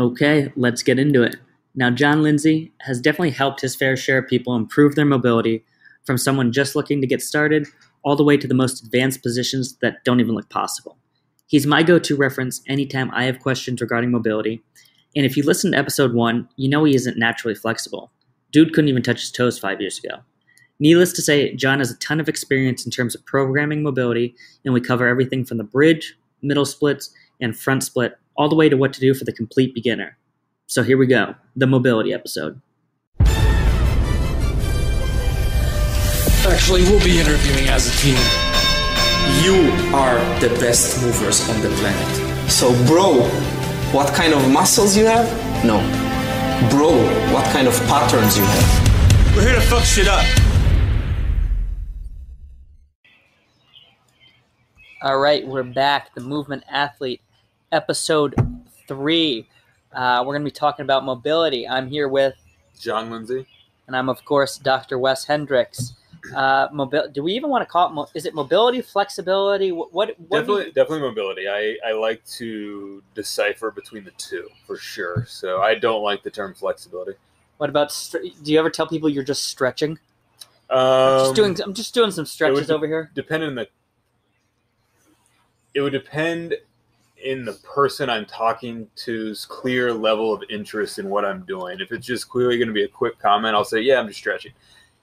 Okay, let's get into it. Now, John Lindsey has definitely helped his fair share of people improve their mobility, from someone just looking to get started all the way to the most advanced positions that don't even look possible. He's my go-to reference anytime I have questions regarding mobility, and if you listen to episode 1, you know he isn't naturally flexible. Dude couldn't even touch his toes 5 years ago. Needless to say, John has a ton of experience in terms of programming mobility, and we cover everything from the bridge, middle splits, and front split, all the way to what to do for the complete beginner. So here we go, the mobility episode. Actually, we'll be interviewing as a team. You are the best movers on the planet. So, bro, what kind of muscles you have? No. Bro, what kind of patterns you have? We're here to fuck shit up. All right, we're back. The Movement Athlete, episode 3. We're going to be talking about mobility. I'm here with John Lindsey. And I'm, of course, Dr. Wes Hendricks. Do we even want to call it, is it mobility, flexibility? What Definitely mobility. I like to decipher between the two, for sure. So I don't like the term flexibility. What about, do you ever tell people you're just stretching? I'm just doing some stretches over here. It would depend in the person I'm talking to's clear level of interest in what I'm doing. If it's just clearly going to be a quick comment, I'll say, yeah, I'm just stretching.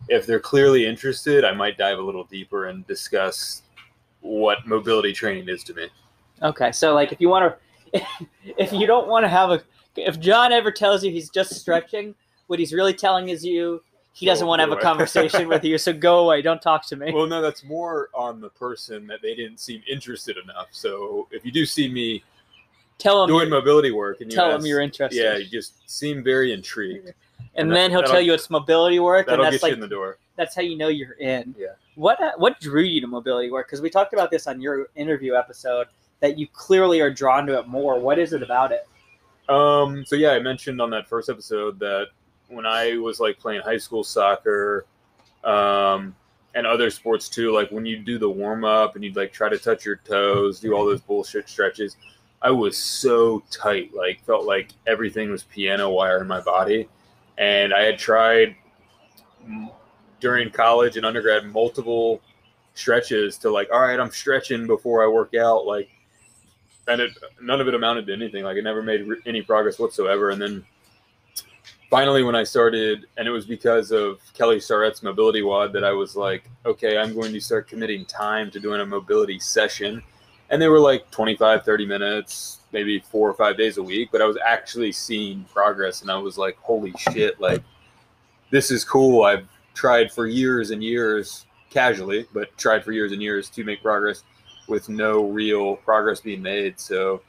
If they're clearly interested, I might dive a little deeper and discuss what mobility training is to me. Okay, so like if you want to, if you don't want to if John ever tells you he's just stretching, what he's really telling is he doesn't want to have a conversation with you, so go away, don't talk to me. Well, no, that's more on the person that they didn't seem interested enough. So if you do see me doing mobility work and tell him you're interested. Yeah, you just seem very intrigued. And then he'll tell you it's mobility work. That'll and that's get you in the door. That's how you know you're in. Yeah. What drew you to mobility work? Because we talked about this on your interview episode, that you clearly are drawn to it more. What is it about it? So yeah, I mentioned on that first episode that when I was like playing high school soccer, and other sports too, like when you do the warm up and you'd like try to touch your toes, do all those bullshit stretches, I was so tight, like felt like everything was piano wire in my body. And I had tried during college and undergrad multiple stretches to like, all right, I'm stretching before I work out, like, and none of it amounted to anything. Like, it never made any progress whatsoever. And then finally, when I started, and it was because of Kelly Starrett's mobility WOD, that I was like, okay, I'm going to start committing time to doing a mobility session. And they were like 25, 30 minutes, maybe 4 or 5 days a week, but I was actually seeing progress. And I was like, holy shit, like, this is cool. I've tried for years and years, casually, but tried for years and years to make progress with no real progress being made. So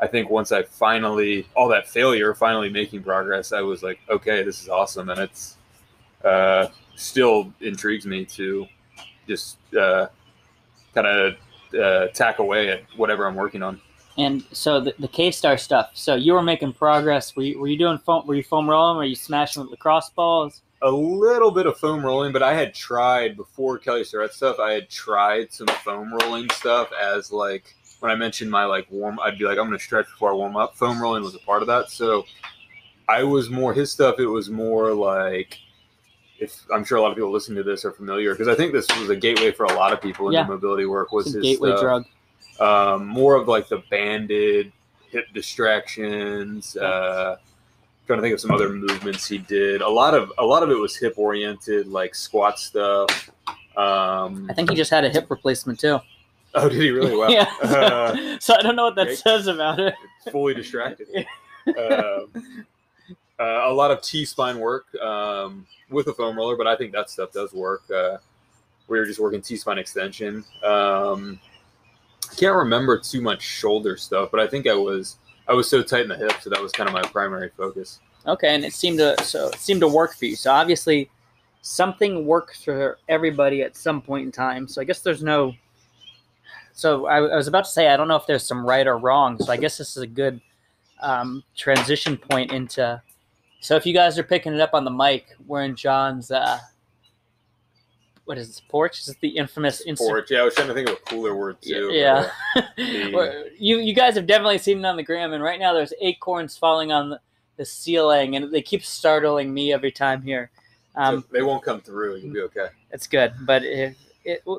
I think once I finally, all that failure, finally making progress, I was like, okay, this is awesome. And it's still intrigues me to just kind of tack away at whatever I'm working on. And so the K-Star stuff. So you were making progress. Were you doing foam? Were you foam rolling? Were you smashing with lacrosse balls? A little bit of foam rolling, but I had tried before Kelly Starrett stuff. I had tried some foam rolling stuff as like when I mentioned my like warm. I'd be like, I'm going to stretch before I warm up. Foam rolling was a part of that. So I was more his stuff. It was more like, if I'm sure a lot of people listening to this are familiar, because I think this was a gateway for a lot of people into mobility work. Was his gateway drug. More of like the banded hip distractions. Trying to think of some other movements he did. A lot of it was hip oriented, like squat stuff. I think he just had a hip replacement too. Oh, did he really? Wow. Yeah. So I don't know what that says about it. Fully distracted. A lot of T-spine work with a foam roller, but I think that stuff does work. We were just working T-spine extension. I can't remember too much shoulder stuff, but I think I was so tight in the hip, so that was kind of my primary focus. Okay, and it seemed to work for you. So obviously, something works for everybody at some point in time. So I guess there's no. So I was about to say I don't know if there's some right or wrong. So I guess this is a good transition point into. So if you guys are picking it up on the mic, we're in John's what is it, porch? Is it the infamous Porch. Yeah, I was trying to think of a cooler word too. Yeah. The- you guys have definitely seen it on the gram, and right now there's acorns falling on the ceiling, and they keep startling me every time here. So they won't come through. You'll be okay. It's good, but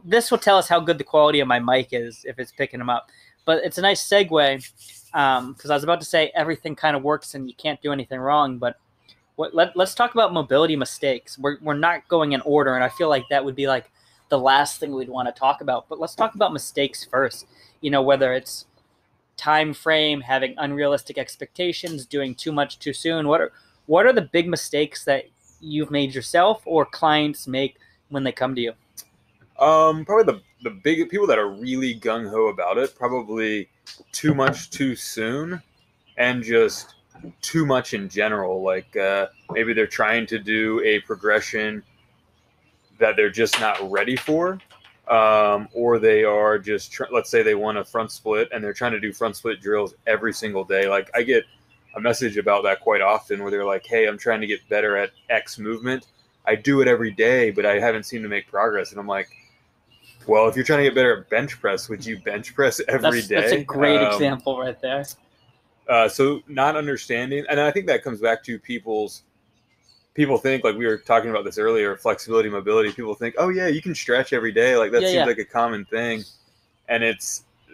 this will tell us how good the quality of my mic is if it's picking them up. But it's a nice segue because I was about to say everything kind of works and you can't do anything wrong, but let's talk about mobility mistakes. We're not going in order, and I feel like that would be like the last thing we'd want to talk about. But let's talk about mistakes first. Whether it's time frame, having unrealistic expectations, doing too much too soon. What are the big mistakes that you've made yourself or clients make when they come to you? Probably the big people that are really gung ho about it. Probably too much too soon, and just too much in general. Like maybe they're trying to do a progression that they're just not ready for, or they are just let's say they want a front split and they're trying to do front split drills every single day. Like I get a message about that quite often where they're like, hey, I'm trying to get better at X movement. I do it every day, but I haven't seemed to make progress. And I'm like, well, if you're trying to get better at bench press, would you bench press every day? That's a great example right there. So not understanding, and I think that comes back to people think, like we were talking about this earlier, flexibility, mobility. People think, oh yeah, you can stretch every day. Like that seems like a common thing. And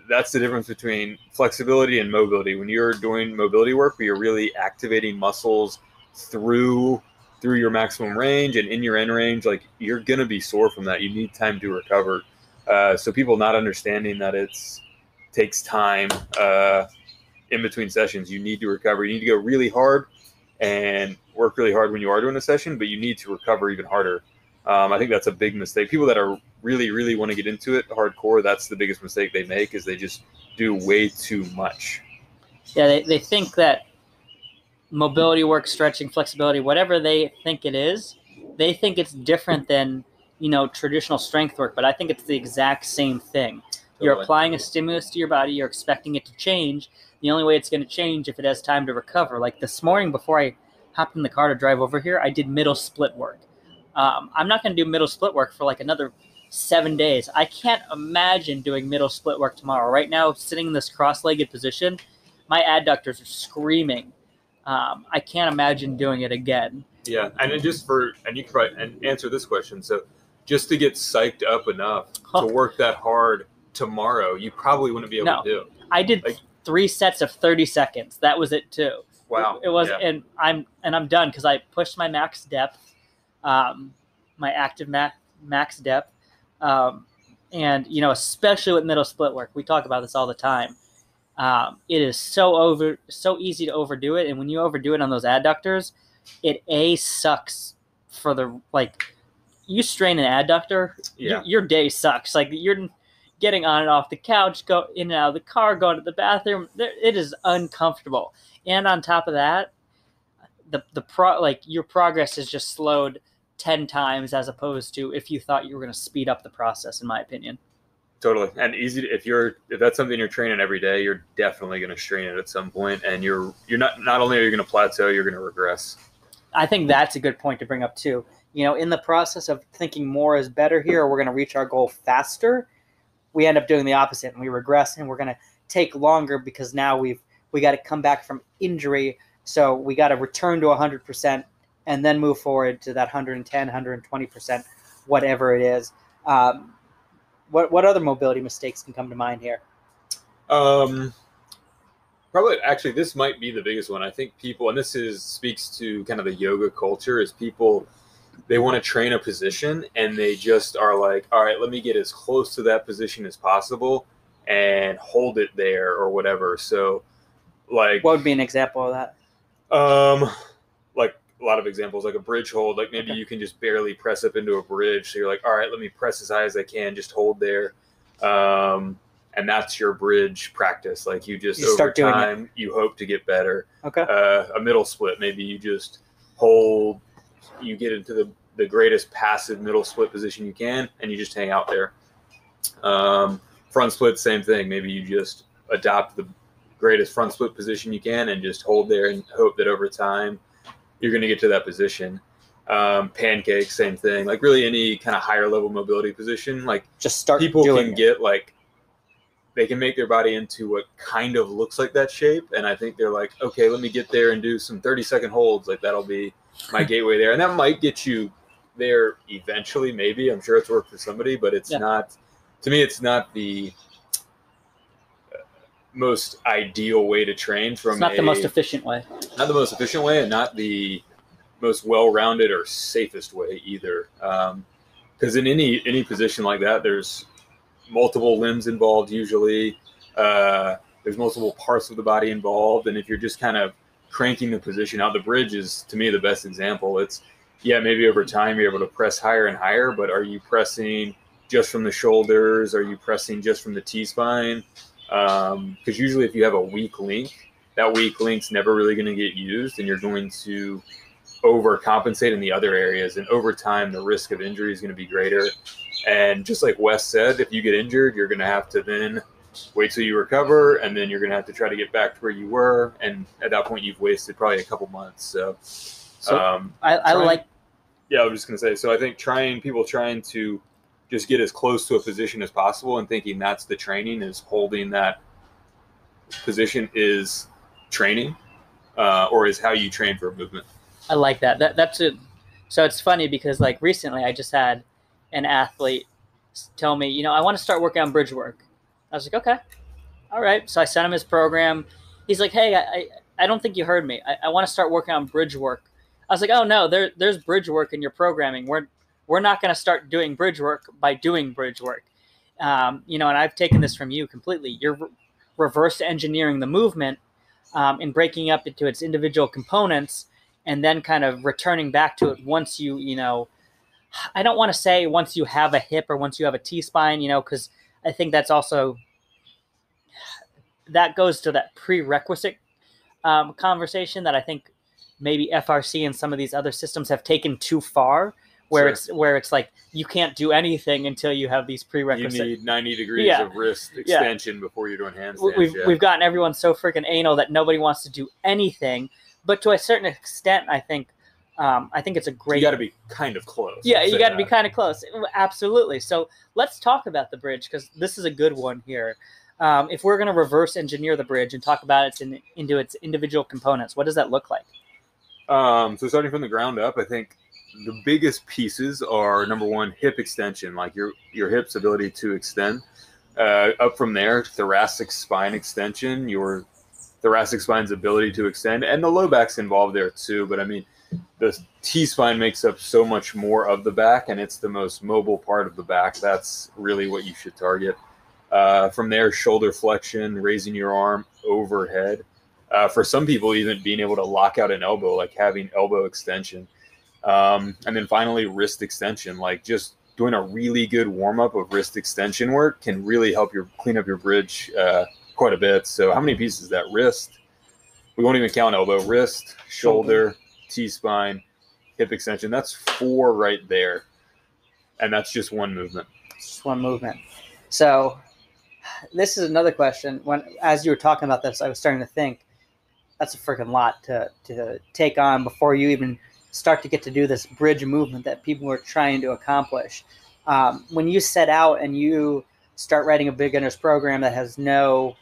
that's the difference between flexibility and mobility. When you're doing mobility work, where you're really activating muscles through your maximum range and in your end range, like you're going to be sore from that. You need time to recover. So people not understanding that takes time in between sessions. You need to recover. You need to go really hard and work really hard when you are doing a session, but you need to recover even harder. I think that's a big mistake. People that are really, really want to get into it hardcore, that's the biggest mistake they make, is they just do way too much. Yeah, they think that mobility work, stretching, flexibility, whatever they think it is, they think it's different than, traditional strength work, but I think it's the exact same thing. Totally. You're applying a stimulus to your body, you're expecting it to change. The only way it's going to change if it has time to recover. Like this morning before I hopped in the car to drive over here, I did middle split work. I'm not going to do middle split work for like another 7 days. I can't imagine doing middle split work tomorrow. Right now, sitting in this cross-legged position, my adductors are screaming. I can't imagine doing it again. Yeah, and you can probably answer this question. So just to get psyched up enough to work that hard tomorrow, you probably wouldn't be able to do. I did 3 sets of 30 seconds. That was it too. Wow. It was, and I'm done because I pushed my max depth, my active max depth, and especially with middle split work, we talk about this all the time. It is so easy to overdo it, and when you overdo it on those adductors, it sucks for you strain an adductor, your day sucks. Like you're getting on and off the couch, go in and out of the car, going to the bathroom. It is uncomfortable. And on top of that, your progress is just slowed 10 times as opposed to if you thought you were going to speed up the process, in my opinion. Totally. And easy if that's something you're training every day, you're definitely going to strain it at some point, and you're not only are you going to plateau, you're going to regress. I think that's a good point to bring up too. In the process of thinking more is better here, or we're going to reach our goal faster, we end up doing the opposite and we regress, and we're going to take longer because now we got to come back from injury. So we got to return to 100% and then move forward to that 110, 120%, whatever it is. What other mobility mistakes can come to mind here? Probably, actually, this might be the biggest one. I think people, and this speaks to kind of the yoga culture, is people, they want to train a position and they just are like, all right, let me get as close to that position as possible and hold it there or whatever. So, like, what would be an example of that? Like a lot of examples, like a bridge hold. Like maybe you can just barely press up into a bridge. So you're like, all right, let me press as high as I can, just hold there. And that's your bridge practice. Like you over time, you hope to get better. Okay. A middle split, maybe you just hold, you get into the greatest passive middle split position you can, and you just hang out there. Front split, same thing. Maybe you just adopt the greatest front split position you can and just hold there and hope that over time you're going to get to that position. Pancake, same thing. Like really any kind of higher level mobility position, like Just start people doing can it. get like, they can make their body into what kind of looks like that shape. And I think they're like, okay, let me get there and do some 30-second holds. Like that'll be my gateway there. And that might get you there eventually, maybe. I'm sure it's worked for somebody, but it's not, to me, it's not the most ideal way to train from It's not the most efficient way. Not the most efficient way, and not the most well-rounded or safest way either. Because in any position like that, there's multiple limbs involved usually. There's multiple parts of the body involved, and if you're just kind of cranking the position out, the bridge is, to me, the best example. It's, maybe over time you're able to press higher and higher, but are you pressing just from the shoulders? Are you pressing just from the T-spine? Because usually if you have a weak link, that weak link's never really going to get used, and you're going to overcompensate in the other areas. And over time, the risk of injury is going to be greater. And just like Wes said, if you get injured, you're going to have to then wait till you recover, and then you're going to have to try to get back to where you were. And at that point, you've wasted probably a couple months. So I was just going to say, so I think people trying to just get as close to a position as possible and thinking that's the training, is holding that position is training, or is how you train for a movement. I like that. That's it. So it's funny because like recently I just had an athlete tell me, I want to start working on bridge work. I was like, okay, all right. So I sent him his program. He's like, hey, I don't think you heard me. I want to start working on bridge work. I was like, oh no, there's bridge work in your programming. We're not going to start doing bridge work by doing bridge work. And I've taken this from you completely. You're reverse engineering the movement and breaking up into its individual components, and then kind of returning back to it once you, I don't want to say once you have a hip or once you have a T-spine, because I think that's also, that goes to that prerequisite conversation that I think maybe FRC and some of these other systems have taken too far, where it's like you can't do anything until you have these prerequisites. You need 90 degrees of wrist extension before you're doing handstands. We've gotten everyone so freaking anal that nobody wants to do anything. But to a certain extent, I think it's a great. You got to be kind of close. Yeah, you got to be kind of close. Absolutely. So let's talk about the bridge, because this is a good one here. If we're going to reverse engineer the bridge and talk about it into its individual components, what does that look like? So starting from the ground up, I think the biggest pieces are, number one, hip extension, like your hip's ability to extend. Up from there, thoracic spine extension, your thoracic spine's ability to extend, and the low back's involved there too. But I mean, the T-spine makes up so much more of the back, and it's the most mobile part of the back. That's really what you should target. From there, shoulder flexion, raising your arm overhead. For some people, even being able to lock out an elbow, like having elbow extension. And then finally, wrist extension, like just doing a really good warm-up of wrist extension work can really help clean up your bridge quite a bit. So how many pieces is that? Wrist, we won't even count elbow, wrist, shoulder, T-spine, hip extension. That's 4 right there. And that's just one movement. Just one movement. So this is another question. As you were talking about this, I was starting to think that's a freaking lot to take on before you even start to get to do this bridge movement that people were trying to accomplish. When you set out and you start writing a beginner's program that has no,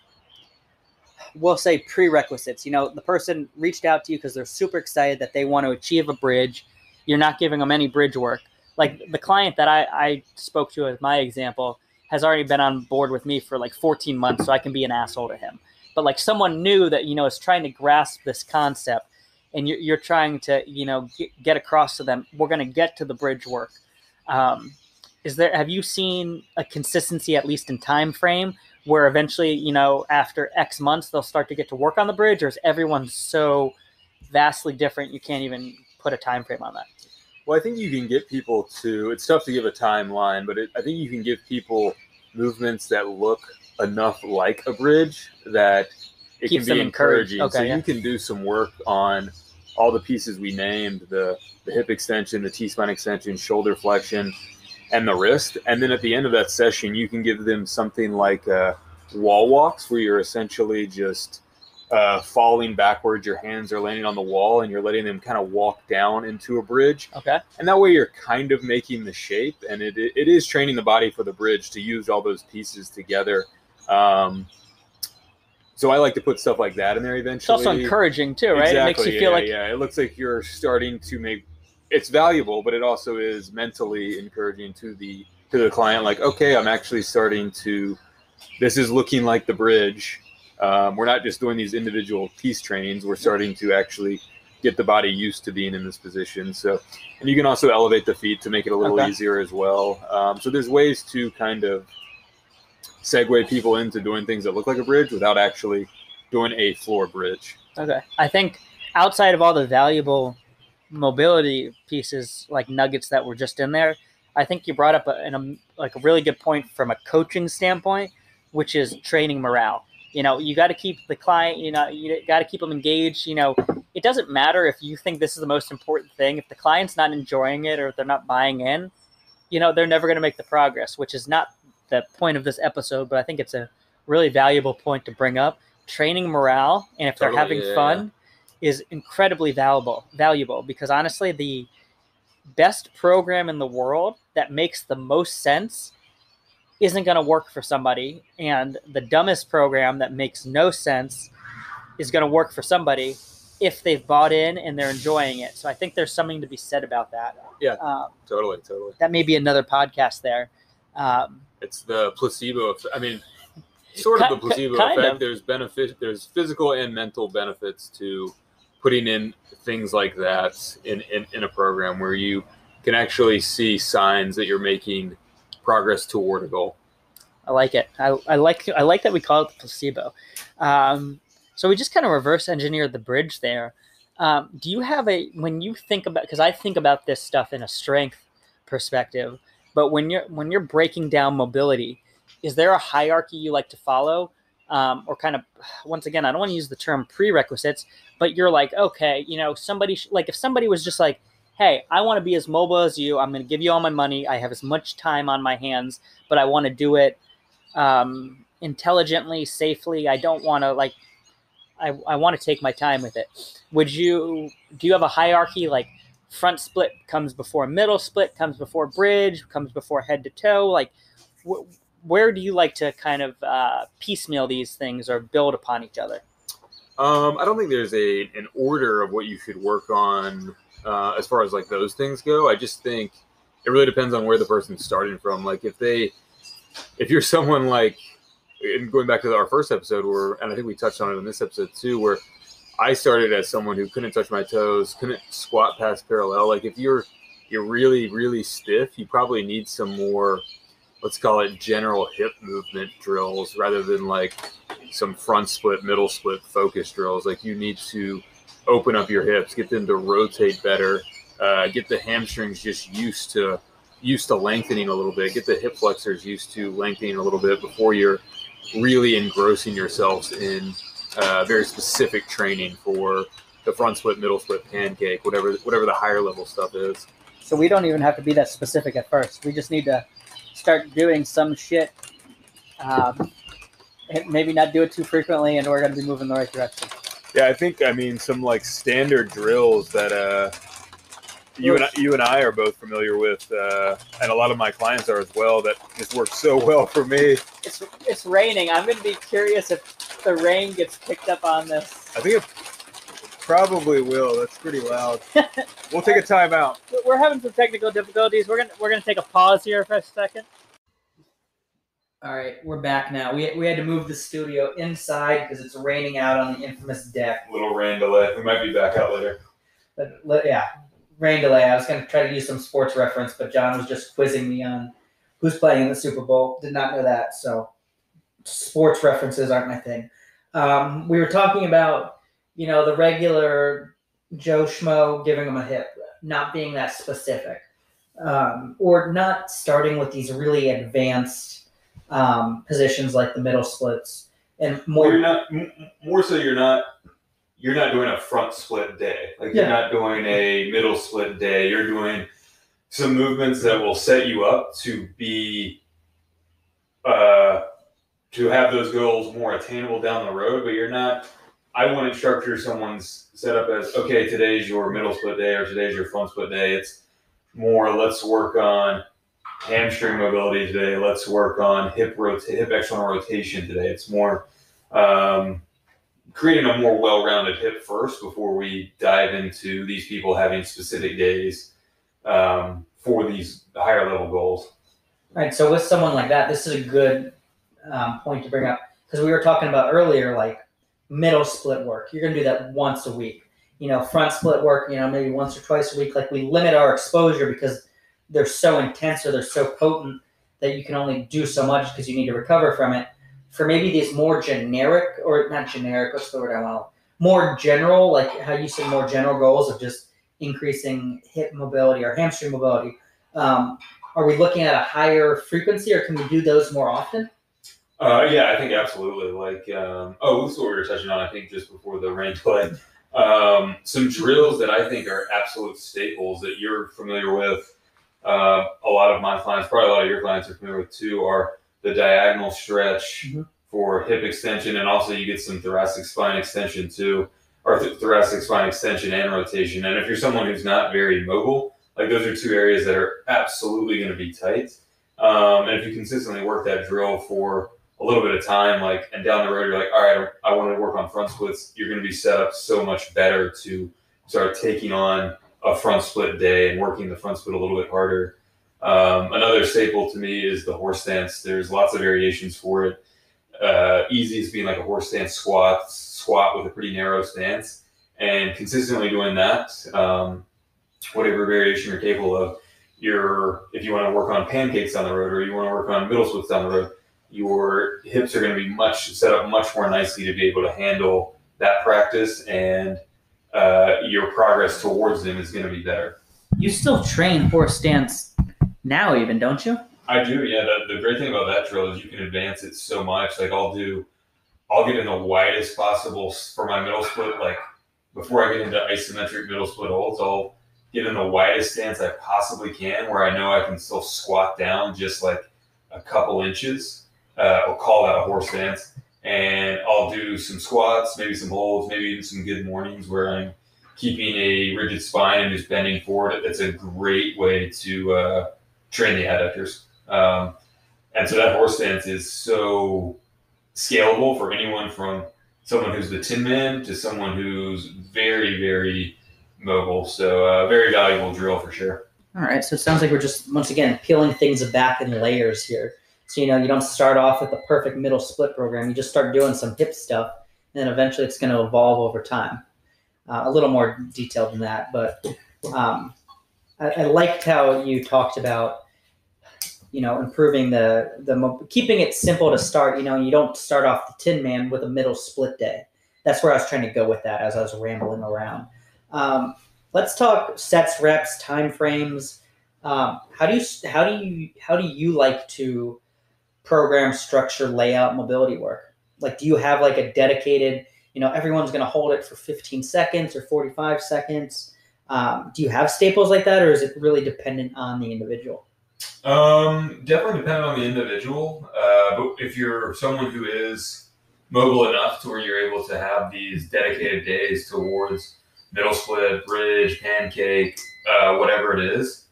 we'll say, prerequisites, the person reached out to you because they're super excited that they want to achieve a bridge. You're not giving them any bridge work. Like the client that I spoke to as my example has already been on board with me for like 14 months, so I can be an asshole to him. But like someone new that, is trying to grasp this concept, and you're trying to, get across to them, we're going to get to the bridge work. Have you seen a consistency, at least in time frame, where eventually, after X months, they'll start to get to work on the bridge, or is everyone so vastly different you can't even put a time frame on that? Well, I think you can get people to, it's tough to give a timeline, but I think you can give people movements that look enough like a bridge that it Keeps can be them encouraged. encouraging. Okay, so you can do some work on all the pieces we named, the hip extension, the T-spine extension, shoulder flexion, and the wrist. And then at the end of that session, you can give them something like wall walks, where you're essentially just falling backwards. Your hands are landing on the wall, and you're letting them kind of walk down into a bridge. Okay. And that way you're kind of making the shape, and it is training the body for the bridge to use all those pieces together. So I like to put stuff like that in there eventually. It's also encouraging too, right? Exactly, It makes you feel like it looks like you're starting to make it's valuable, but it also is mentally encouraging to the client. Like, okay, I'm actually starting to. This is looking like the bridge. We're not just doing these individual piece trainings. We're starting to actually get the body used to being in this position. So, and you can also elevate the feet to make it a little easier as well. So there's ways to kind of segue people into doing things that look like a bridge without actually doing a floor bridge. Okay. I think outside of all the valuable mobility pieces, like nuggets that were just in there, I think you brought up a really good point from a coaching standpoint, which is training morale. You got to keep the client, you got to keep them engaged. It doesn't matter if you think this is the most important thing. If the client's not enjoying it or if they're not buying in, they're never going to make the progress, which is not the point of this episode, but I think it's a really valuable point to bring up. Training morale, and if they're having fun, is incredibly valuable because honestly, the best program in the world that makes the most sense isn't going to work for somebody, and the dumbest program that makes no sense is going to work for somebody if they've bought in and they're enjoying it. So I think there's something to be said about that. Yeah, totally. That may be another podcast there. It's the placebo effect. I mean, sort of the placebo effect. There's physical and mental benefits to putting in things like that in a program where you can actually see signs that you're making progress toward a goal. I like it. I like that we call it the placebo. So we just kind of reverse engineered the bridge there. Do you have when you think about, because I think about this stuff in a strength perspective, but when you're breaking down mobility, is there a hierarchy you like to follow? Or kind of, once again, I don't want to use the term prerequisites, but you're like, okay, somebody, like if somebody was just like, hey, I want to be as mobile as you. I'm going to give you all my money. I have as much time on my hands, but I want to do it intelligently, safely. I don't want to I want to take my time with it. Do you have a hierarchy, like front split comes before middle split, comes before bridge, comes before head to toe? Like where do you like to kind of piecemeal these things or build upon each other? I don't think there's an order of what you should work on as far as like those things go. I just think it really depends on where the person's starting from. Like if you're someone like, and going back to our first episode and I think we touched on it in this episode too, where I started as someone who couldn't touch my toes, couldn't squat past parallel. Like if you're really, really stiff, you probably need some more, let's call it general hip movement drills rather than like some front split, middle split focus drills. Like you need to open up your hips, get them to rotate better, get the hamstrings just used to lengthening a little bit, get the hip flexors used to lengthening a little bit before you're really engrossing yourselves in very specific training for the front split, middle split, pancake, whatever the higher level stuff is. So we don't even have to be that specific at first. We just need to start doing some shit, and maybe not do it too frequently, and we're going to be moving in the right direction. Yeah, I mean, some like standard drills that you and I are both familiar with, and a lot of my clients are as well, that just work so well for me. It's raining. I'm going to be curious if the rain gets picked up on this. I think it probably will. That's pretty loud. We'll take a timeout. We're having some technical difficulties. We're gonna take a pause here for a second. All right, we're back now. We had to move the studio inside because it's raining out on the infamous deck. Little rain delay. We might be back out later. But yeah, rain delay. I was going to try to use some sports reference, but John was just quizzing me on who's playing in the Super Bowl. Did not know that, so sports references aren't my thing. We were talking about, the regular Joe Schmo giving them a hip, not being that specific, or not starting with these really advanced positions like the middle splits, and more. You're not doing a front split day. You're not doing a middle split day. You're doing some movements that will set you up to be to have those goals more attainable down the road. But you're not. I wouldn't structure someone's setup as, okay, today's your middle split day or today's your front split day. It's more, let's work on hamstring mobility today. Let's work on hip external rotation today. It's more creating a more well-rounded hip first before we dive into these people having specific days for these higher level goals. Right. So with someone like that, this is a good point to bring up, because we were talking about earlier, like middle split work. You're going to do that once a week. Front split work, maybe once or twice a week. Like, we limit our exposure because they're so intense or they're so potent that you can only do so much because you need to recover from it. For maybe these more generic, or not generic, what's the word I want? More general, like how you said, more general goals of just increasing hip mobility or hamstring mobility. Are we looking at a higher frequency, or can we do those more often? Yeah, I think absolutely. Like, this is what we were touching on, I think, just before the rain play. Some drills that I think are absolute staples that you're familiar with. A lot of my clients, probably a lot of your clients are familiar with too, are the diagonal stretch for hip extension, and also you get some thoracic spine extension too, or thoracic spine extension and rotation. And if you're someone who's not very mobile, like, those are two areas that are absolutely going to be tight. And if you consistently work that drill for a little bit of time, like, and down the road, you're like, all right, I want to work on front splits, you're going to be set up so much better to start taking on a front split day and working the front split a little bit harder. Another staple to me is the horse stance. There's lots of variations for it. Easiest being like a horse stance squat with a pretty narrow stance, and consistently doing that, whatever variation you're capable of. If you want to work on pancakes down the road, or you want to work on middle splits down the road, your hips are going to be set up much more nicely to be able to handle that practice, and your progress towards them is going to be better. You still train horse stance now, even, don't you? I do, yeah. The great thing about that drill is you can advance it so much. Like, I'll get in the widest possible for my middle split. Like, before I get into isometric middle split holds, I'll get in the widest stance I possibly can, where I know I can still squat down just like a couple inches. I'll call that a horse stance, and I'll do some squats, maybe some holds, maybe even some good mornings where I'm keeping a rigid spine and just bending forward. That's a great way to train the adductors. And so that horse stance is so scalable for anyone, from someone who's the Tin Man to someone who's very, very mobile. So very valuable drill for sure. All right. So it sounds like we're just, once again, peeling things back in layers here. So, you don't start off with the perfect middle split program. You just start doing some hip stuff, and then eventually it's going to evolve over time. A little more detailed than that, but I liked how you talked about, improving keeping it simple to start. You don't start off the Tin Man with a middle split day. That's where I was trying to go with that as I was rambling around. Let's talk sets, reps, time frames. How do you like to program, structure, layout, mobility work? Like, do you have like a dedicated, everyone's going to hold it for 15 seconds or 45 seconds? Do you have staples like that, or is it really dependent on the individual? Definitely dependent on the individual. But if you're someone who is mobile enough to where you're able to have these dedicated days towards middle split, bridge, pancake, whatever it is,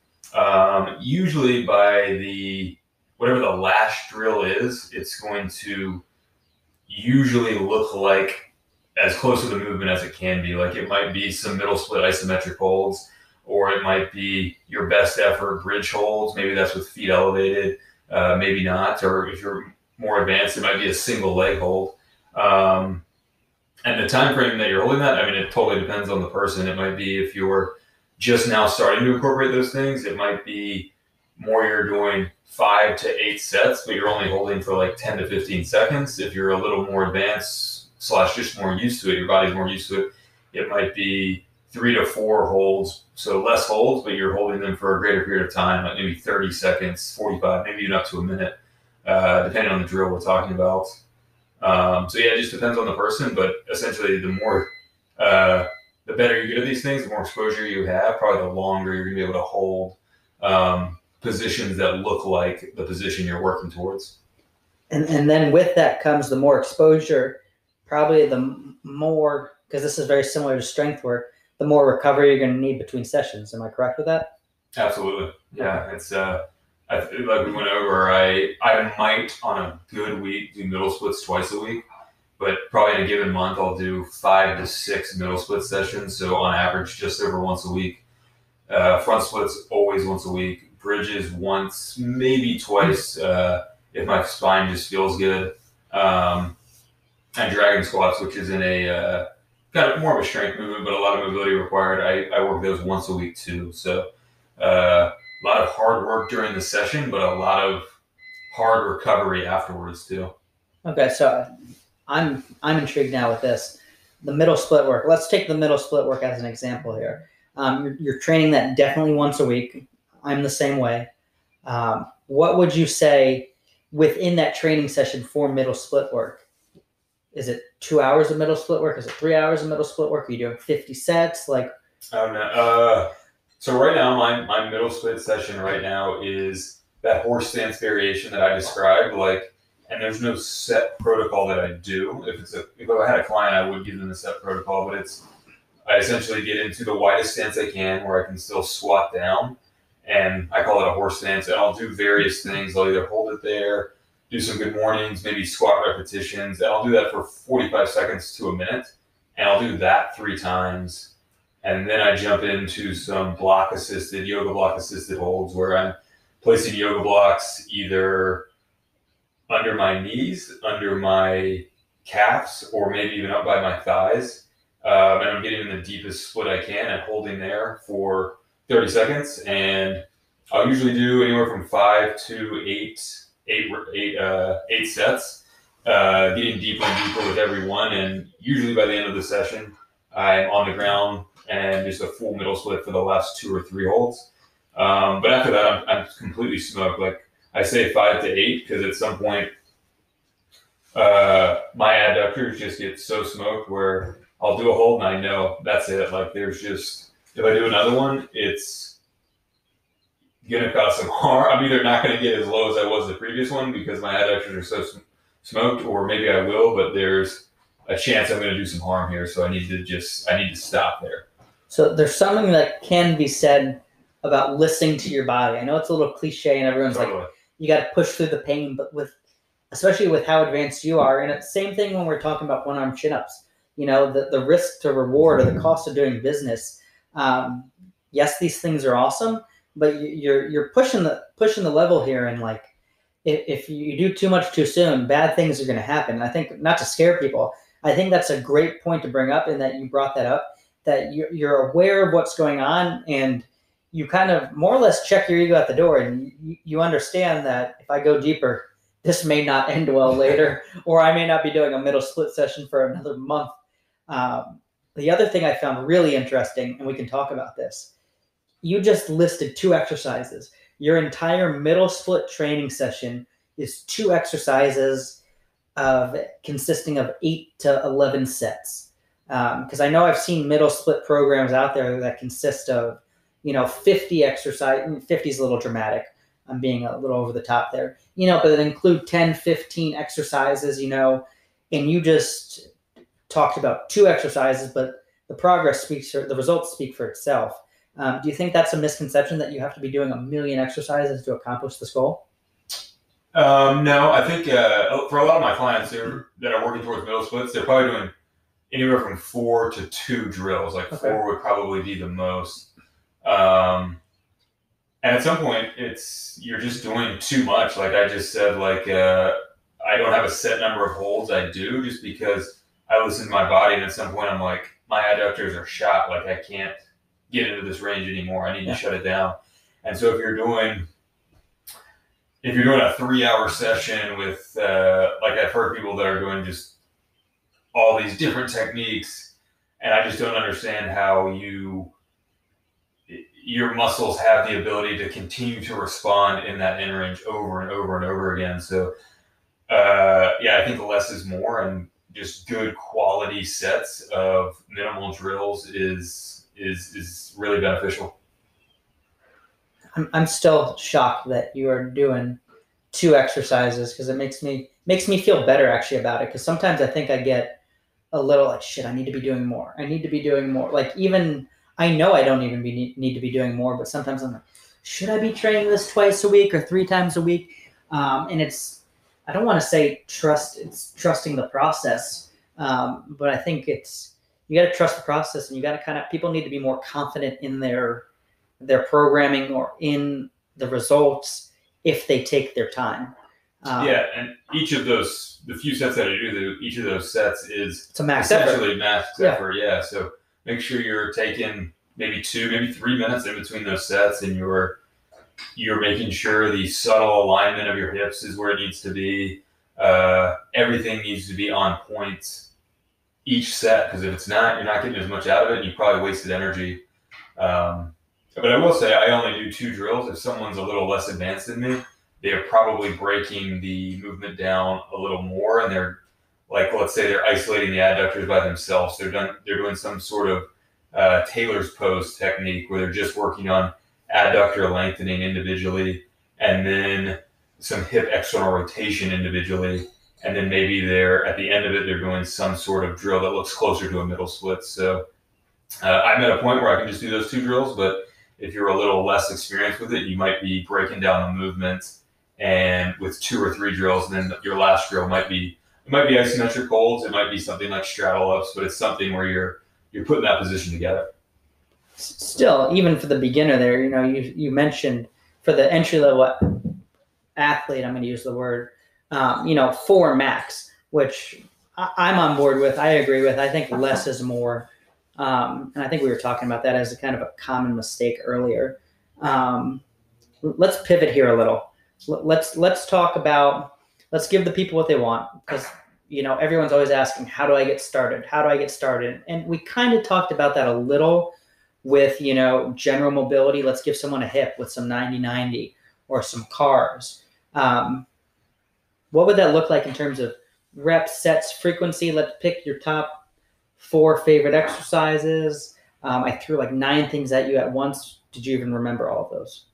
usually by whatever the last drill is, it's going to usually look like as close to the movement as it can be. Like, it might be some middle split isometric holds, or it might be your best effort bridge holds. Maybe that's with feet elevated, maybe not. Or if you're more advanced, it might be a single leg hold. And the time frame that you're holding that, I mean, it totally depends on the person. It might be, if you're just now starting to incorporate those things, it might be more you're doing 5 to 8 sets, but you're only holding for like 10 to 15 seconds. If you're a little more advanced / just more used to it, your body's more used to it, it might be 3 to 4 holds, so less holds, but you're holding them for a greater period of time, like maybe 30 seconds, 45, maybe even up to a minute, depending on the drill we're talking about. So yeah, it just depends on the person, but essentially the better you get at these things, the more exposure you have, probably the longer you're going to be able to hold positions that look like the position you're working towards. And then with that comes the more exposure. probably the more, because this is very similar to strength work, the more recovery you're going to need between sessions. Am I correct with that? Absolutely. Yeah. It's I feel like we went over. I might on a good week do middle splits twice a week, but probably in a given month I'll do 5 to 6 middle split sessions. So on average, just over once a week. Front splits always once a week. Bridges once, maybe twice if my spine just feels good. And dragon squats, which is in a kind of more of a strength movement, but a lot of mobility required. I work those once a week too. So a lot of hard work during the session, but a lot of hard recovery afterwards too. Okay, so I'm intrigued now with this. The middle split work. Let's take the middle split work as an example here. You're training that definitely once a week. I'm the same way. What would you say within that training session for middle split work? Is it 2 hours of middle split work? Is it 3 hours of middle split work? Are you doing 50 sets? Like, oh no. So right now, my middle split session right now is that horse stance variation that I described. Like, and there's no set protocol that I do. If I had a client, I would give them a set protocol, but I essentially get into the widest stance I can where I can still squat down, and I call it a horse stance. And I'll do various things. I'll either hold it there, do some good mornings, maybe squat repetitions, and I'll do that for 45 seconds to a minute, and I'll do that 3 times. And then I jump into some yoga block assisted holds where I'm placing yoga blocks either under my knees, under my calves, or maybe even up by my thighs. And I'm getting in the deepest split I can and holding there for 30 seconds. And I'll usually do anywhere from 5 to 8 sets, getting deeper and deeper with every one. And usually by the end of the session, I'm on the ground and just a full middle split for the last 2 or 3 holds. But after that, I'm completely smoked. Like I say 5 to 8 because at some point, my adductors just get so smoked where I'll do a hold and I know that's it. Like there's just, if I do another one, it's gonna cause some harm. I'm either not gonna get as low as I was the previous one because my adductors are so smoked, or maybe I will, but there's a chance I'm gonna do some harm here. So I need to stop there. So there's something that can be said about listening to your body. I know it's a little cliche and everyone's Totally. like, you got to push through the pain, but especially with how advanced you are. And it's the same thing when we're talking about one-arm chin-ups. You know, the risk to reward or the cost of doing business. Yes, these things are awesome, but you're pushing the level here. And like, if you do too much too soon, bad things are going to happen. I think, not to scare people, I think that's a great point to bring up, in that you brought that up, that you're aware of what's going on, and you kind of more or less check your ego at the door, and you understand that if I go deeper, this may not end well later, or I may not be doing a middle split session for another month. The other thing I found really interesting, and we can talk about this, you just listed 2 exercises. Your entire middle split training session is 2 exercises consisting of 8 to 11 sets. Because I know I've seen middle split programs out there that consist of, 50 exercise. 50 is a little dramatic. I'm being a little over the top there. But it include 10, 15 exercises, and you just talked about 2 exercises, but the results speak for itself. Do you think that's a misconception, that you have to be doing 1 million exercises to accomplish this goal? No, I think for a lot of my clients that are working towards middle splits, they're probably doing anywhere from 4 to 2 drills. Like okay. 4 would probably be the most. And at some point, you're just doing too much. Like I just said, I don't have a set number of holds I do, just because I listen to my body, and at some point I'm like, my adductors are shot. Like I can't get into this range anymore. I need to shut it down. And so if you're doing a 3-hour session with, like I've heard people that are doing just all these different techniques, and I just don't understand how your muscles have the ability to continue to respond in that end range over and over and over again. So, I think less is more, and just good quality sets of minimal drills is really beneficial. I'm still shocked that you are doing 2 exercises, because it makes me feel better actually about it. Because sometimes I think I get a little like, shit, I need to be doing more. I need to be doing more. Like, even I know I don't even need to be doing more, but sometimes I'm like, should I be training this twice a week or 3 times a week? And I don't want to say it's trusting the process, but I think you got to trust the process, and you got to people need to be more confident in their programming or in the results if they take their time. And each of those, the few sets that I do, each of those sets is it's a max essentially effort. max effort. Yeah. So make sure you're taking maybe 2, maybe 3 minutes in between those sets, and you're making sure the subtle alignment of your hips is where it needs to be. Everything needs to be on point each set, because if it's not, you're not getting as much out of it, and you probably wasted energy. But I will say I only do 2 drills. If someone's a little less advanced than me, they're probably breaking the movement down a little more, and they're like, let's say they're isolating the adductors by themselves. They're doing some sort of Taylor's pose technique where they're just working on adductor lengthening individually, and then some hip external rotation individually, and then maybe at the end of it, they're doing some sort of drill that looks closer to a middle split. So I'm at a point where I can just do those 2 drills, but if you're a little less experienced with it, you might be breaking down the movement, and with 2 or 3 drills, then your last drill might be isometric holds, it might be something like straddle ups, but it's something where you're putting that position together. Still, even for the beginner there, you mentioned for the entry level athlete, I'm going to use the word, 4 max, which I'm on board with. I agree with. I think less is more. And I think we were talking about that as a kind of a common mistake earlier. Let's pivot here a little. Let's talk about, let's give the people what they want, because everyone's always asking, how do I get started? How do I get started? And we kind of talked about that a little with general mobility. Let's give someone a hip with some 90-90 or some cars. What would that look like in terms of reps, sets, frequency? Let's pick your top 4 favorite exercises. I threw like 9 things at you at once. Did you even remember all of those?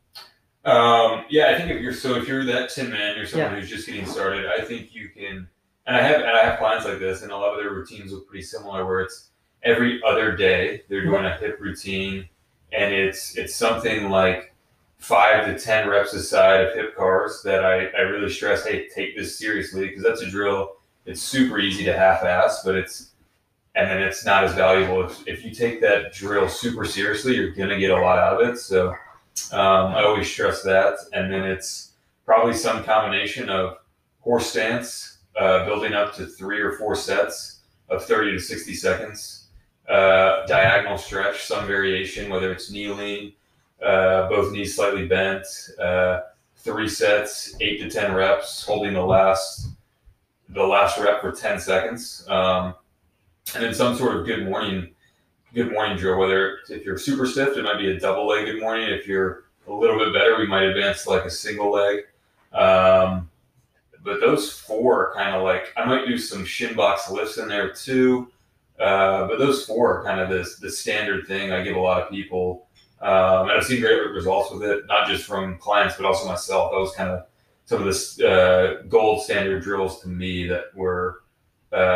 I think if you're that tin man, you're someone who's just getting started, I think you can, and I have clients like this, and a lot of their routines look pretty similar, where it's every other day they're doing a hip routine, and it's something like 5 to 10 reps a side of hip cars that I really stress, hey, take this seriously, because that's a drill. It's super easy to half-ass, but it's not as valuable. If you take that drill super seriously, you're gonna get a lot out of it. So I always stress that. And then it's probably some combination of horse stance, building up to 3 or 4 sets of 30 to 60 seconds, diagonal stretch, some variation, whether it's kneeling, both knees slightly bent, 3 sets, 8 to 10 reps, holding the last rep for 10 seconds. And then some sort of good morning drill, whether if you're super stiff, it might be a double leg good morning. If you're a little bit better, we might advance to like a single leg. But those 4 are kind of like, I might do some shin box lifts in there too. But those 4 are kind of the standard thing I give a lot of people. And I've seen great results with it, not just from clients, but also myself. That was kind of some of the gold standard drills to me that were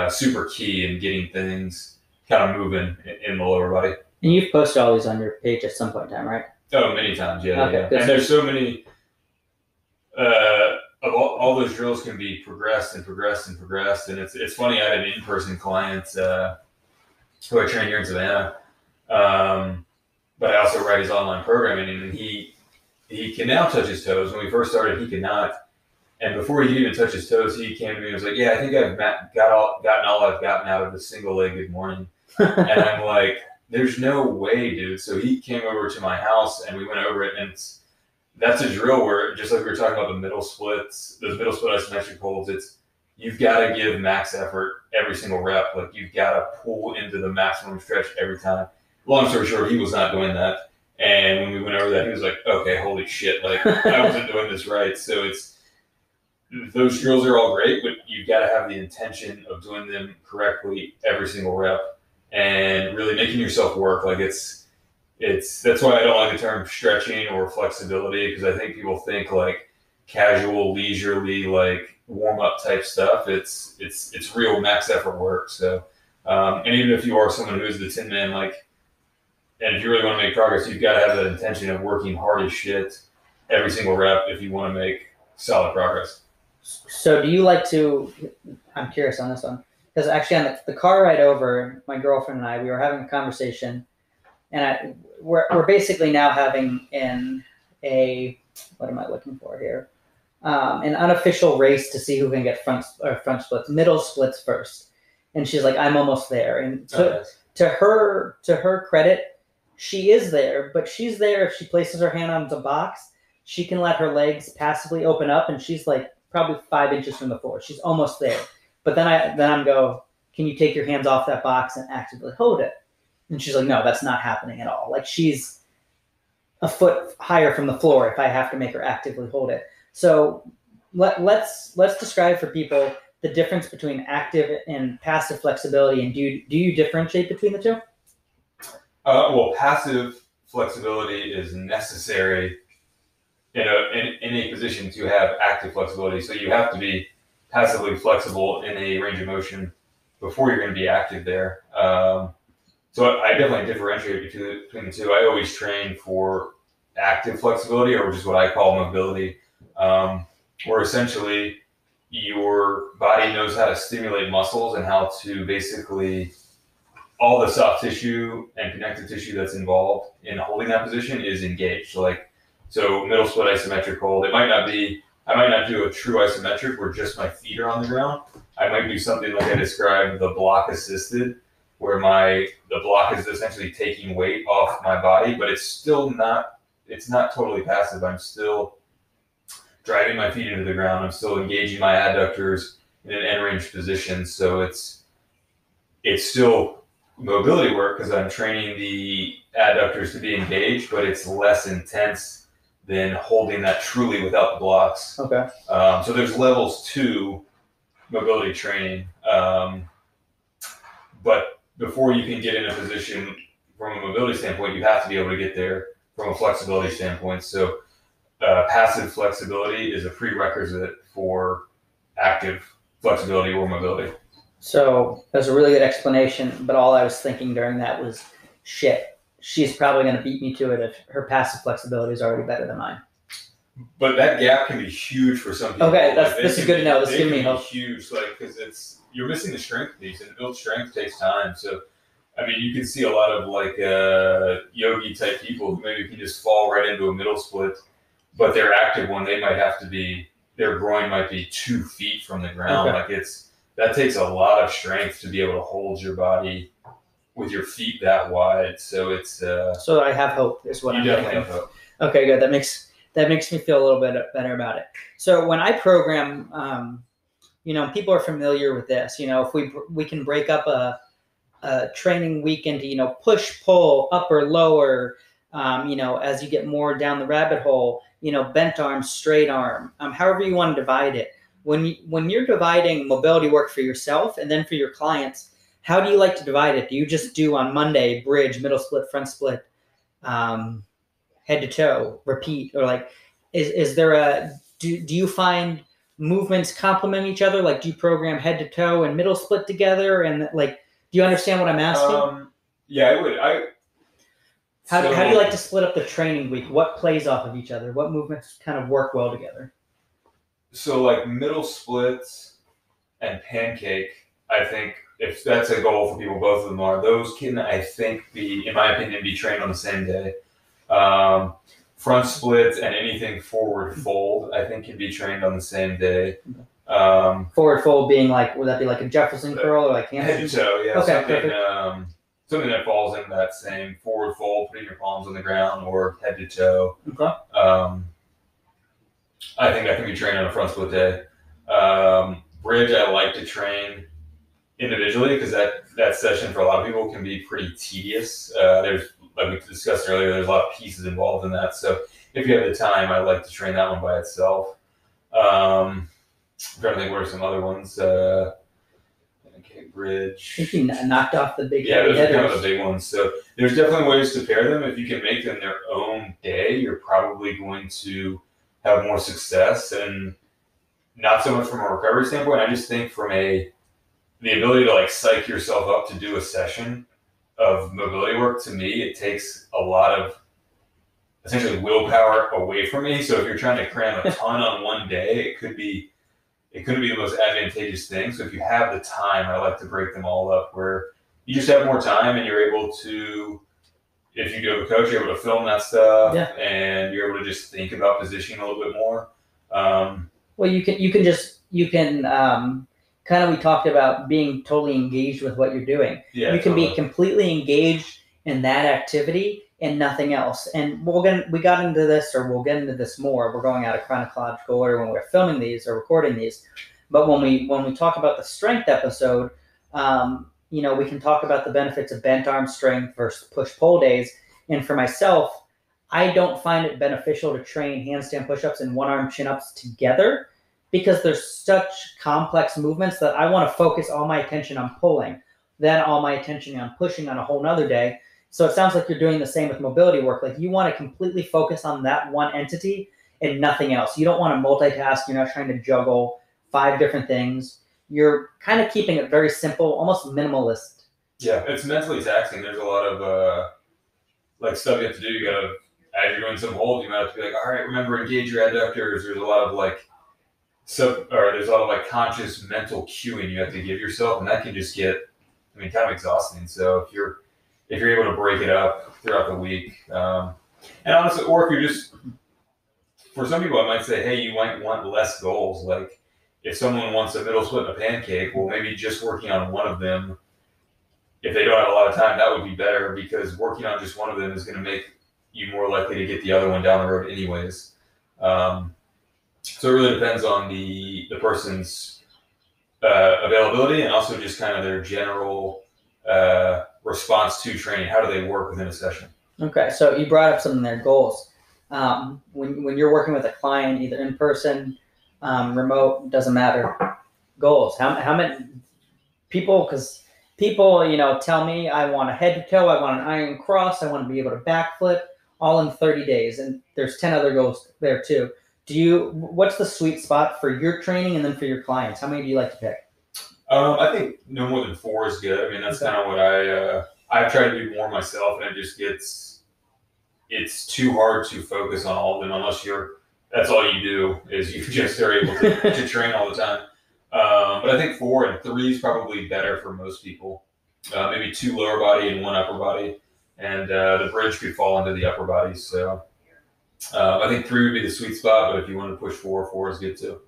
super key in getting things kind of moving in the lower body. And you've posted all these on your page at some point in time, right? Oh, many times, yeah. Okay, yeah. And there's so many of all those drills can be progressed. And it's funny, I had an in-person client who I train here in Savannah, but I also write his online programming, and he can now touch his toes. When we first started, he could not. And before he could even touch his toes, he came to me and was like, yeah, I think I've gotten all I've gotten out of the single leg good morning. And I'm like, there's no way, dude. So he came over to my house and we went over it. And that's a drill where, just like we were talking about the middle splits, those middle split isometric holds, you've got to give max effort every single rep. Like, you've got to pull into the maximum stretch every time. Long story short, he was not doing that. And when we went over that, he was like, okay, holy shit. Like, I wasn't doing this right. So those drills are all great, but you've got to have the intention of doing them correctly every single rep and really making yourself work. Like, that's why I don't like the term stretching or flexibility, because I think people think like casual, leisurely, like warm up type stuff. It's real max effort work. So And even if you are someone who is the Tin Man, like, and if you really want to make progress, you've got to have that intention of working hard as shit every single rep if you want to make solid progress. So do you like to, I'm curious on this one, because actually on the car ride over, my girlfriend and I, we were having a conversation, and we're basically now having what am I looking for here? An unofficial race to see who can get front splits, middle splits first. And she's like, I'm almost there. And to her credit, she is there, but she's there. If she places her hand on the box, she can let her legs passively open up, and she's like probably 5 inches from the floor. She's almost there. But then I'm go, can you take your hands off that box and actively hold it? And she's like, no, that's not happening at all. Like, she's a foot higher from the floor if I have to make her actively hold it. So let's describe for people the difference between active and passive flexibility, and do you differentiate between the two? Well, passive flexibility is necessary in a position to have active flexibility. So you have to be passively flexible in a range of motion before you're going to be active there. So I definitely differentiate between the two. I always train for active flexibility, or just what I call mobility, where essentially your body knows how to stimulate muscles and how to basically, all the soft tissue and connective tissue that's involved in holding that position is engaged. So middle split isometric hold, I might not do a true isometric where just my feet are on the ground. I might do something like I described, the block assisted, where the block is essentially taking weight off my body, but it's not totally passive. I'm still driving my feet into the ground. I'm still engaging my adductors in an end range position. So it's still mobility work because I'm training the adductors to be engaged, but it's less intense than holding that truly without the blocks. Okay. So there's levels to mobility training. But before you can get in a position from a mobility standpoint, you have to be able to get there from a flexibility standpoint. So passive flexibility is a prerequisite for active flexibility or mobility. So that's a really good explanation, but all I was thinking during that was, shit, she's probably going to beat me to it if her passive flexibility is already better than mine. But that gap can be huge for some people. Okay, this is good to know. This is giving me hope. Huge, because you're missing the strength piece, and to build strength takes time. So, I mean, you can see a lot of yogi type people who maybe can just fall right into a middle split, but their active one, their groin might be 2 feet from the ground. Okay. That takes a lot of strength to be able to hold your body with your feet that wide. So it's so I have hope is what I'm definitely have hope. Okay, good. That makes me feel a little bit better about it. So when I program, people are familiar with this. If we can break up a training week into push, pull, upper, lower. As you get more down the rabbit hole, bent arm, straight arm, however you want to divide it. When you're dividing mobility work for yourself and then for your clients, how do you like to divide it? Do you just do on Monday bridge, middle split, front split, head to toe, repeat, or is there do you find movements complement each other? Like, do you program head to toe and middle split together? And do you understand what I'm asking? Yeah, I would. How do you like to split up the training week? What plays off of each other? What movements kind of work well together? So middle splits and pancake, I think if that's a goal for people, both of them are. Those can, I think, in my opinion, be trained on the same day. Front splits and anything forward fold, I think, can be trained on the same day. Forward fold being would that be like a Jefferson curl or head to toe? Yeah, okay, something that falls in that same forward fold, putting your palms on the ground, or head to toe. Okay. I think that can be trained on a front split day. Bridge, I like to train individually because that session for a lot of people can be pretty tedious. There's, like we discussed earlier, there's a lot of pieces involved in that. So if you have the time, I like to train that one by itself. I'm trying to think what are some other ones. Okay, bridge. I think you knocked off the big those are kind of the big ones. So there's definitely ways to pair them. If you can make them their own day, you're probably going to have more success, and not so much from a recovery standpoint. I just think from the the ability to like psych yourself up to do a session of mobility work, to me, it takes a lot of essentially willpower away from me. So if you're trying to cram a ton on one day, it couldn't be the most advantageous thing. So if you have the time, I like to break them all up where you just have more time and you're able to, if you do have a coach, you're able to film that stuff, and you're able to just think about positioning a little bit more. Well, you can kind of, we talked about being totally engaged with what you're doing. Yeah, you can totally. be completely engaged in that activity and nothing else. And we'll get into this more. We're going out of chronological order when we're filming these or recording these. But when we talk about the strength episode, we can talk about the benefits of bent arm strength versus push-pull days. And for myself, I don't find it beneficial to train handstand push-ups and one-arm chin-ups together because there's such complex movements that I want to focus all my attention on pulling, then all my attention on pushing on a whole nother day. So it sounds like you're doing the same with mobility work. Like you want to completely focus on that one entity and nothing else. You don't want to multitask. You're not trying to juggle 5 different things. You're kind of keeping it very simple, almost minimalist. Yeah, it's mentally taxing. There's a lot of stuff you have to do. You gotta, as you're doing some holds, you might have to be like, all right, remember, engage your adductors. There's a lot of conscious mental cueing you have to give yourself, and that can just get, kind of exhausting. So if you're able to break it up throughout the week, and honestly, or if you're just, for some people, I might say, hey, you might want less goals. Like if someone wants a middle split and a pancake, well, maybe just working on one of them, if they don't have a lot of time, that would be better because working on just one of them is going to make you more likely to get the other one down the road anyways. So it really depends on the person's availability and also just kind of their general response to training. How do they work within a session? Okay, so you brought up some of their goals. When you're working with a client, either in person, remote, doesn't matter. Goals. How many people? Because people, tell me I want a head to toe, I want an iron cross, I want to be able to backflip, all in 30 days, and there's 10 other goals there too. What's the sweet spot for your training and then for your clients? How many do you like to pick? I think no more than 4 is good. That's kind of what I've tried to do more myself, and it just it's too hard to focus on all of them unless that's all you do is you just are able to train all the time. But I think 4 and 3 is probably better for most people. Maybe 2 lower body and 1 upper body, and the bridge could fall into the upper body. So I think 3 would be the sweet spot, but if you want to push 4 is good too.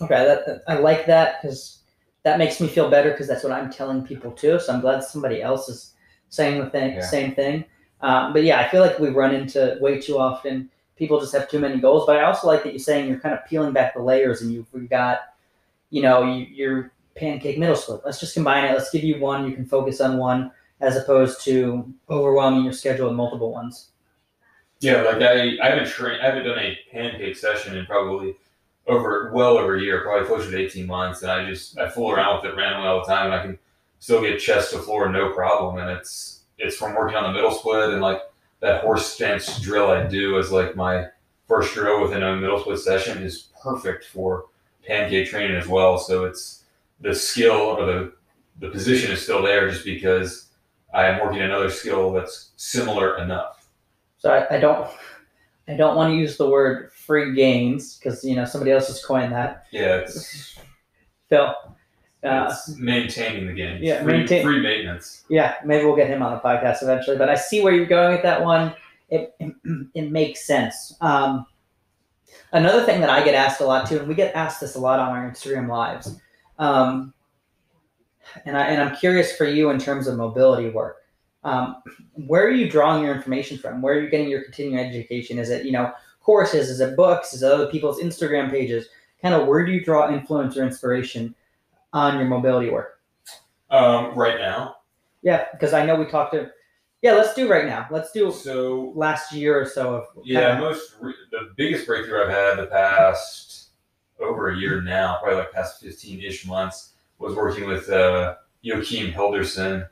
Okay, I like that because that makes me feel better because that's what I'm telling people too. So I'm glad somebody else is saying the same thing. But yeah, I feel like we run into way too often. People just have too many goals. But I also like that you're saying you're kind of peeling back the layers and you've got, your pancake middle split. Let's just combine it. Let's give you one. You can focus on one as opposed to overwhelming your schedule with multiple ones. Yeah, like I haven't done a pancake session in probably well over a year, probably closer to 18 months. And I fool around with it randomly all the time, and I can still get chest to floor no problem. And it's from working on the middle split and like that horse stance drill I do as like my first drill within a middle split session is perfect for pancake training as well. So it's the skill or the position is still there just because I am working another skill that's similar enough. So I don't want to use the word free gains because somebody else has coined that. Yeah, it's Phil. It's maintaining the gains. Yeah, free maintenance. Yeah, maybe we'll get him on the podcast eventually. But I see where you're going with that one. It makes sense. Another thing that I get asked a lot too, and we get asked this a lot on our Instagram lives, and I'm curious for you in terms of mobility work. Where are you drawing your information from? Where are you getting your continuing education? Is it courses? Is it books? Is it other people's Instagram pages? Kind of where do you draw influence or inspiration on your mobility work? Right now. Yeah, because I know we talked to. Yeah, let's do right now. Let's do last year or so. The biggest breakthrough I've had the past over a year now, probably like past 15-ish months, was working with Joachim Hilderson,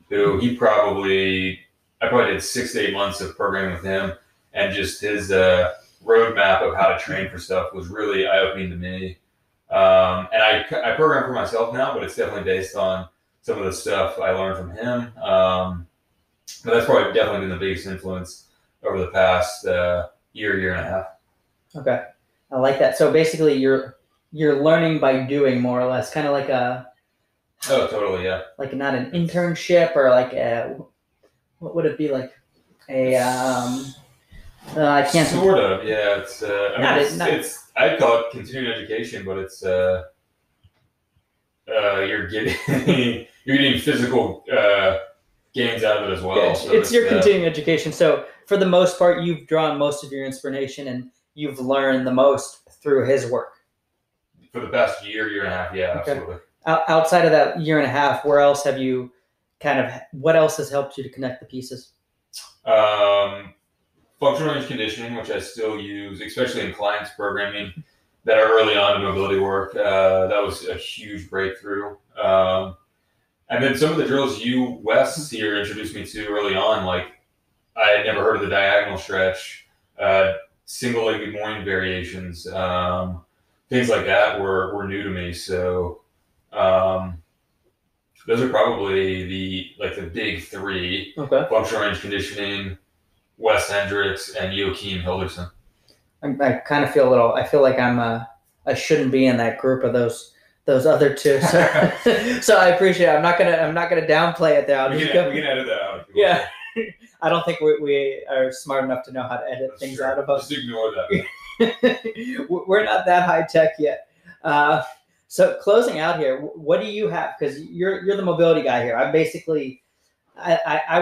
who I probably did 6 to 8 months of programming with him, and just his roadmap of how to train for stuff was really eye-opening to me. And I program for myself now, but it's definitely based on some of the stuff I learned from him. But that's probably definitely been the biggest influence over the past year and a half. Okay, I like that. So basically, you're learning by doing, more or less, kind of like a Totally, yeah. like not an internship, or like what would it be, like a I can't Sort of, yeah. It's it's I'd call it continuing education, but it's you're getting physical gains out of it as well. Yeah, so it's your continuing education. So for the most part, you've drawn most of your inspiration and you've learned the most through his work. For the past year and a half, yeah, Okay. absolutely. Outside of that year and a half, where else have you what else has helped you to connect the pieces? Functional range conditioning, which I still use, especially in clients programming that are early on in mobility work. That was a huge breakthrough. And then some of the drills Wes here introduced me to early on, like I had never heard of the diagonal stretch, single-legged morning variations, things like that were new to me. So those are probably the big three: functional range conditioning, Wes Hendricks, and Joachim Hilderson. I kind of feel I feel like I shouldn't be in that group of those other two. So I appreciate it. I'm not gonna downplay it there. We can edit that out. Yeah. I don't think we are smart enough to know how to edit things out of us. Just ignore that. We're not that high tech yet. So closing out here, what do you have? Because you're the mobility guy here. I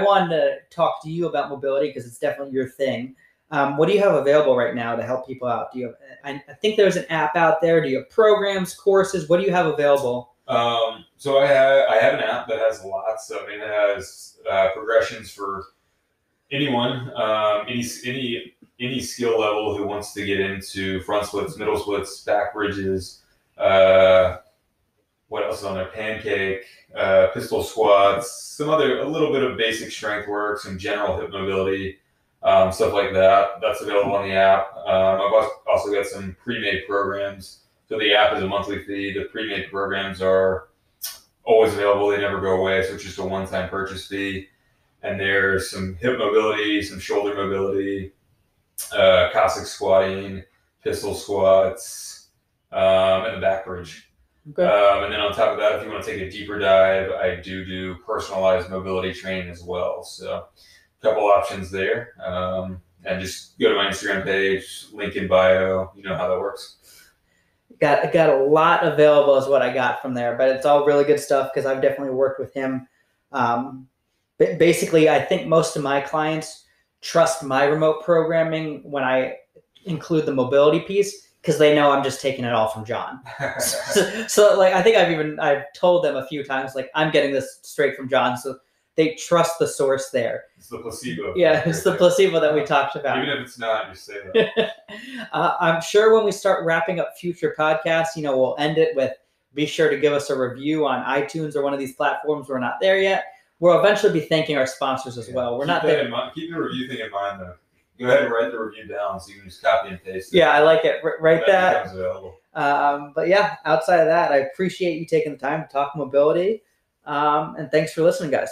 wanted to talk to you about mobility because it's definitely your thing. What do you have available right now to help people out? Do you have? I think there's an app out there. Do you have programs, courses? What do you have available? So I have an app that has lots. I mean, it has progressions for anyone, any skill level who wants to get into front splits, middle splits, back bridges. What else is on there? Pancake, pistol squats, a little bit of basic strength work, some general hip mobility, stuff like that. That's available on the app. I've also got some pre-made programs. So the app is a monthly fee. The pre-made programs are always available. They never go away. So it's just a one-time purchase fee. And there's some hip mobility, some shoulder mobility, Cossack squatting, pistol squats, and the back bridge. Okay. And then on top of that, if you want to take a deeper dive, I do personalized mobility training as well. So a couple options there. And just go to my Instagram page, link in bio. You know how that works. Got a lot available is what I got from there, but it's all really good stuff because I've definitely worked with him. Basically, I think most of my clients trust my remote programming when I include the mobility piece because they know I'm just taking it all from John. so like, I think I've told them a few times, like, I'm getting this straight from John. So they trust the source there. It's the placebo. Yeah, it's the placebo that we talked about. Even if it's not, just say that. I'm sure when we start wrapping up future podcasts, we'll end it with, be sure to give us a review on iTunes or one of these platforms. We're not there yet. We'll eventually be thanking our sponsors as well. We're not there. Keep the review thing in mind, though. Go ahead and write the review down so you can just copy and paste it. Yeah, I like it. Write that. Becomes available. But yeah, outside of that, I appreciate you taking the time to talk mobility. And thanks for listening, guys.